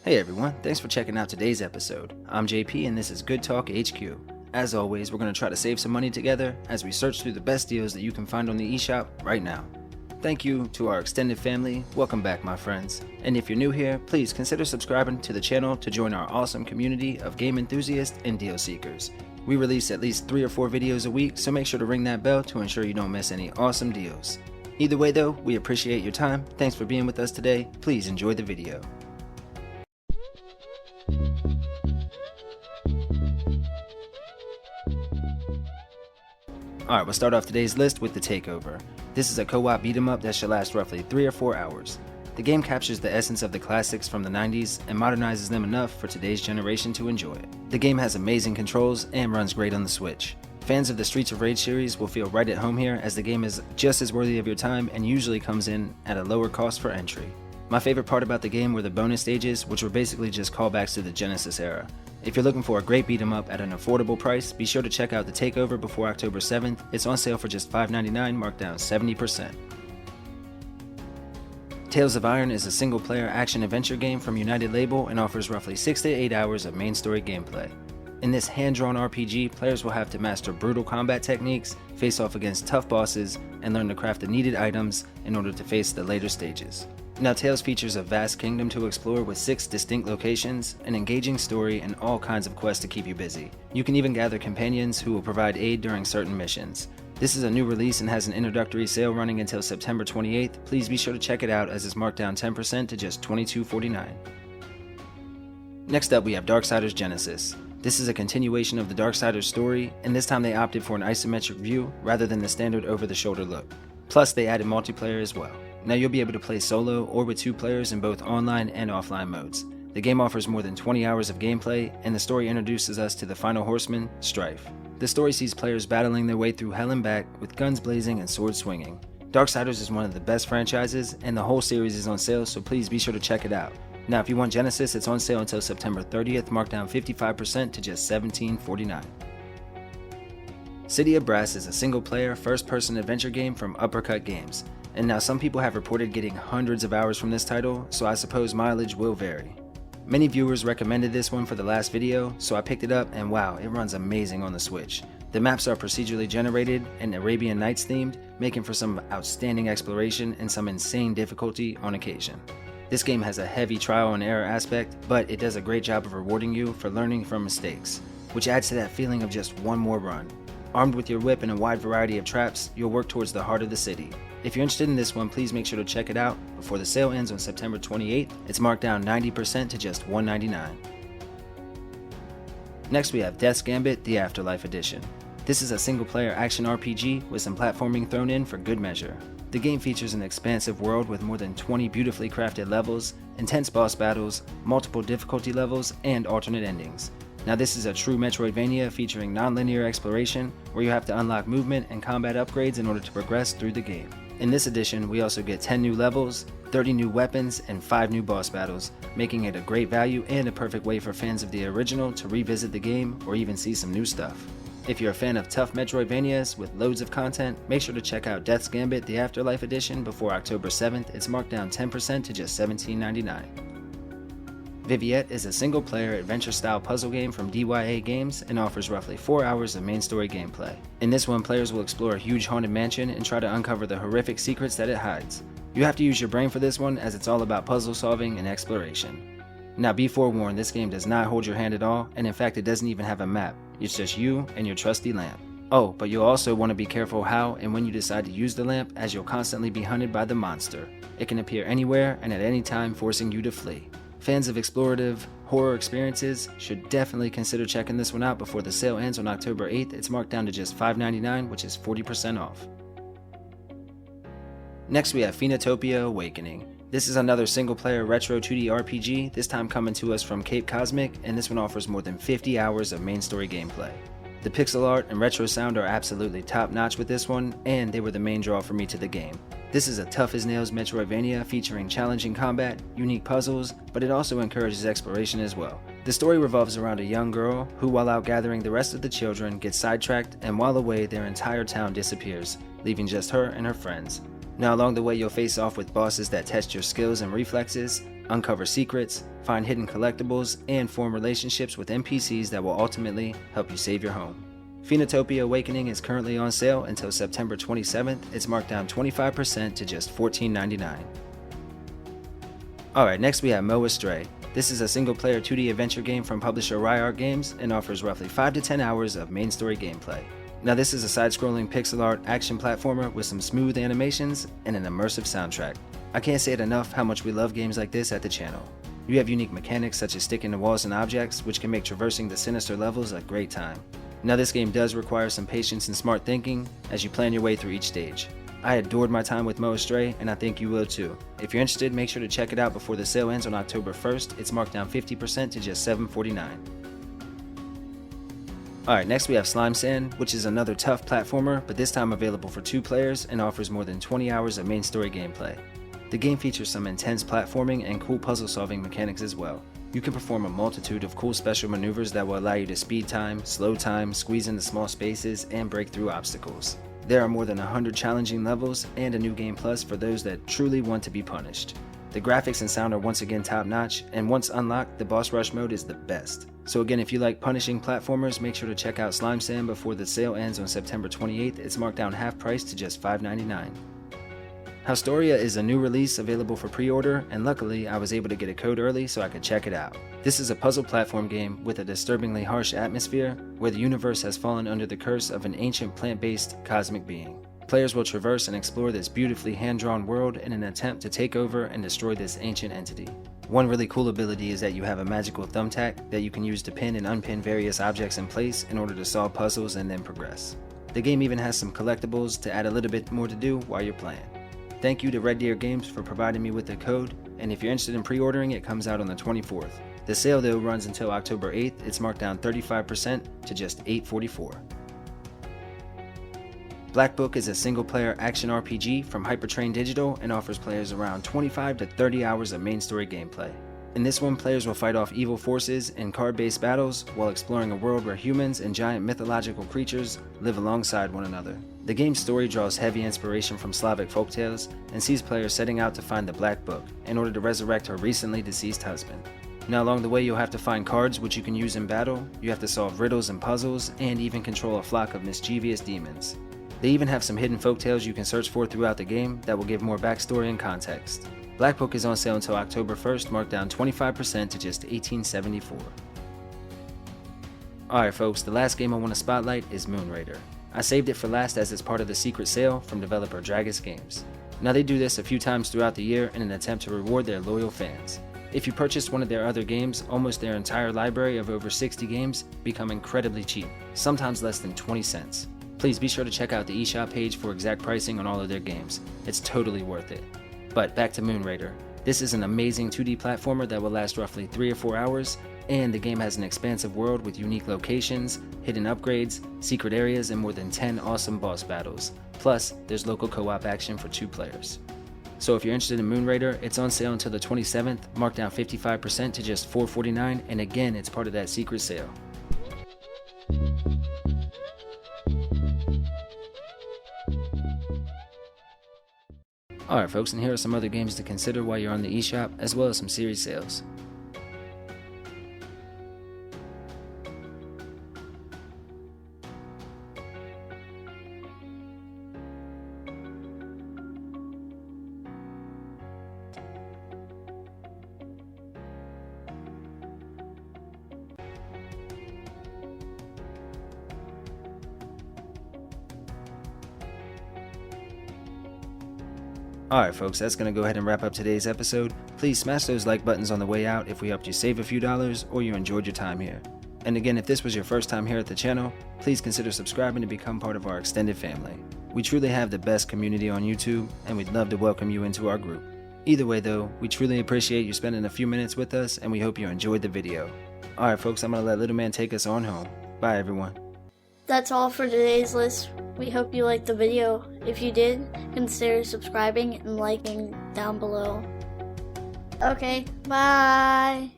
Hey everyone, thanks for checking out today's episode. I'm JP and this is Good Talk HQ. As always, we're going to try to save some money together as we search through the best deals that you can find on the eShop right now. Thank you to our extended family. Welcome back, my friends. And if you're new here, please consider subscribing to the channel to join our awesome community of game enthusiasts and deal seekers. We release at least 3 or 4 videos a week, so make sure to ring that bell to ensure you don't miss any awesome deals. Either way though, we appreciate your time. Thanks for being with us today. Please enjoy the video. Alright, we'll start off today's list with the TakeOver. This is a co-op beat 'em up that should last roughly 3 or 4 hours. The game captures the essence of the classics from the 90s and modernizes them enough for today's generation to enjoy it. The game has amazing controls and runs great on the Switch. Fans of the Streets of Rage series will feel right at home here, as the game is just as worthy of your time and usually comes in at a lower cost for entry. My favorite part about the game were the bonus stages, which were basically just callbacks to the Genesis era. If you're looking for a great beat 'em up at an affordable price, be sure to check out the TakeOver before October 7th. It's on sale for just $5.99, marked down 70%. Tales of Iron is a single-player action-adventure game from United Label and offers roughly 6 to 8 hours of main story gameplay. In this hand-drawn RPG, players will have to master brutal combat techniques, face off against tough bosses, and learn to craft the needed items in order to face the later stages. Now, Tales features a vast kingdom to explore with 6 distinct locations, an engaging story, and all kinds of quests to keep you busy. You can even gather companions who will provide aid during certain missions. This is a new release and has an introductory sale running until September 28th. Please be sure to check it out, as it's marked down 10% to just $22.49. Next up, we have Darksiders Genesis. This is a continuation of the Darksiders story, and this time they opted for an isometric view rather than the standard over-the-shoulder look. Plus, they added multiplayer as well. Now you'll be able to play solo or with 2 players in both online and offline modes. The game offers more than 20 hours of gameplay, and the story introduces us to the final horseman, Strife. The story sees players battling their way through hell and back with guns blazing and swords swinging. Darksiders is one of the best franchises, and the whole series is on sale, so please be sure to check it out. Now if you want Genesis, it's on sale until September 30th, marked down 55% to just $17.49. City of Brass is a single-player, first-person adventure game from Uppercut Games. And now some people have reported getting hundreds of hours from this title, so I suppose mileage will vary. Many viewers recommended this one for the last video, so I picked it up and wow, it runs amazing on the Switch. The maps are procedurally generated and Arabian Nights themed, making for some outstanding exploration and some insane difficulty on occasion. This game has a heavy trial and error aspect, but it does a great job of rewarding you for learning from mistakes, which adds to that feeling of just one more run. Armed with your whip and a wide variety of traps, you'll work towards the heart of the city. If you're interested in this one, please make sure to check it out before the sale ends on September 28th. It's marked down 90% to just $1.99. Next we have Death's Gambit, the Afterlife edition. This is a single-player action RPG with some platforming thrown in for good measure. The game features an expansive world with more than 20 beautifully crafted levels, intense boss battles, multiple difficulty levels, and alternate endings. Now this is a true Metroidvania featuring non-linear exploration where you have to unlock movement and combat upgrades in order to progress through the game. In this edition, we also get 10 new levels, 30 new weapons, and 5 new boss battles, making it a great value and a perfect way for fans of the original to revisit the game or even see some new stuff. If you're a fan of tough Metroidvanias with loads of content, make sure to check out Death's Gambit, the Afterlife edition before October 7th. It's marked down 10% to just $17.99. Viviette is a single-player adventure-style puzzle game from DYA Games and offers roughly 4 hours of main story gameplay. In this one, players will explore a huge haunted mansion and try to uncover the horrific secrets that it hides. You have to use your brain for this one, as it's all about puzzle solving and exploration. Now be forewarned, this game does not hold your hand at all, and in fact it doesn't even have a map. It's just you and your trusty lamp. Oh, but you'll also want to be careful how and when you decide to use the lamp, as you'll constantly be hunted by the monster. It can appear anywhere and at any time, forcing you to flee. Fans of explorative horror experiences should definitely consider checking this one out before the sale ends on October 8th. It's marked down to just $5.99, which is 40% off. Next we have Phoenotopia Awakening. This is another single-player retro 2D RPG, this time coming to us from Cape Cosmic, and this one offers more than 50 hours of main story gameplay. The pixel art and retro sound are absolutely top-notch with this one, and they were the main draw for me to the game. This is a tough-as-nails Metroidvania featuring challenging combat, unique puzzles, but it also encourages exploration as well. The story revolves around a young girl who, while out gathering the rest of the children, gets sidetracked, and while away, their entire town disappears, leaving just her and her friends. Now along the way, you'll face off with bosses that test your skills and reflexes, uncover secrets, find hidden collectibles, and form relationships with NPCs that will ultimately help you save your home. Phoenotopia Awakening is currently on sale until September 27th. It's marked down 25% to just $14.99. Alright, next we have Astray. This is a single-player 2D adventure game from publisher Ryart Games and offers roughly 5 to 10 hours of main story gameplay. Now this is a side-scrolling pixel art action platformer with some smooth animations and an immersive soundtrack. I can't say it enough how much we love games like this at the channel. You have unique mechanics such as sticking to walls and objects, which can make traversing the sinister levels a great time. Now this game does require some patience and smart thinking as you plan your way through each stage. I adored my time with Astray, and I think you will too. If you're interested, make sure to check it out before the sale ends on October 1st. It's marked down 50% to just $7.49. Alright, next we have Slime Sand, which is another tough platformer, but this time available for 2 players and offers more than 20 hours of main story gameplay. The game features some intense platforming and cool puzzle solving mechanics as well. You can perform a multitude of cool special maneuvers that will allow you to speed time, slow time, squeeze into small spaces, and break through obstacles. There are more than 100 challenging levels and a new game plus for those that truly want to be punished. The graphics and sound are once again top notch, and once unlocked, the boss rush mode is the best. So again, if you like punishing platformers, make sure to check out Slime Sand before the sale ends on September 28th. It's marked down half price to just $5.99. Haustoria is a new release available for pre-order, and luckily I was able to get a code early so I could check it out. This is a puzzle platform game with a disturbingly harsh atmosphere where the universe has fallen under the curse of an ancient plant-based cosmic being. Players will traverse and explore this beautifully hand-drawn world in an attempt to take over and destroy this ancient entity. One really cool ability is that you have a magical thumbtack that you can use to pin and unpin various objects in place in order to solve puzzles and then progress. The game even has some collectibles to add a little bit more to do while you're playing. Thank you to Red Deer Games for providing me with the code, and if you're interested in pre-ordering, it comes out on the 24th. The sale though runs until October 8th. It's marked down 35% to just $8.44. Black Book is a single-player action RPG from Hypertrain Digital and offers players around 25 to 30 hours of main story gameplay. In this one, players will fight off evil forces in card-based battles while exploring a world where humans and giant mythological creatures live alongside one another. The game's story draws heavy inspiration from Slavic folktales and sees players setting out to find the Black Book in order to resurrect her recently deceased husband. Now along the way you'll have to find cards which you can use in battle, you have to solve riddles and puzzles, and even control a flock of mischievous demons. They even have some hidden folktales you can search for throughout the game that will give more backstory and context. Black Book is on sale until October 1st, marked down 25% to just $18.74. Alright folks, the last game I want to spotlight is Moonraider. I saved it for last as it's part of the secret sale from developer Dragus Games. Now they do this a few times throughout the year in an attempt to reward their loyal fans. If you purchased one of their other games, almost their entire library of over 60 games become incredibly cheap, sometimes less than 20 cents. Please be sure to check out the eShop page for exact pricing on all of their games. It's totally worth it. But back to Moonraider. This is an amazing 2D platformer that will last roughly 3 or 4 hours, and the game has an expansive world with unique locations, hidden upgrades, secret areas, and more than 10 awesome boss battles. Plus, there's local co-op action for 2 players. So if you're interested in Moonraider, it's on sale until the 27th, marked down 55% to just $4.49, and again, it's part of that secret sale. Alright folks, and here are some other games to consider while you're on the eShop, as well as some series sales. Alright folks, that's going to go ahead and wrap up today's episode. Please smash those like buttons on the way out if we helped you save a few dollars or you enjoyed your time here. And again, if this was your first time here at the channel, please consider subscribing to become part of our extended family. We truly have the best community on YouTube, and we'd love to welcome you into our group. Either way though, we truly appreciate you spending a few minutes with us, and we hope you enjoyed the video. Alright folks, I'm going to let Little Man take us on home. Bye everyone. That's all for today's list. We hope you liked the video. If you did, consider subscribing and liking down below. Okay, bye!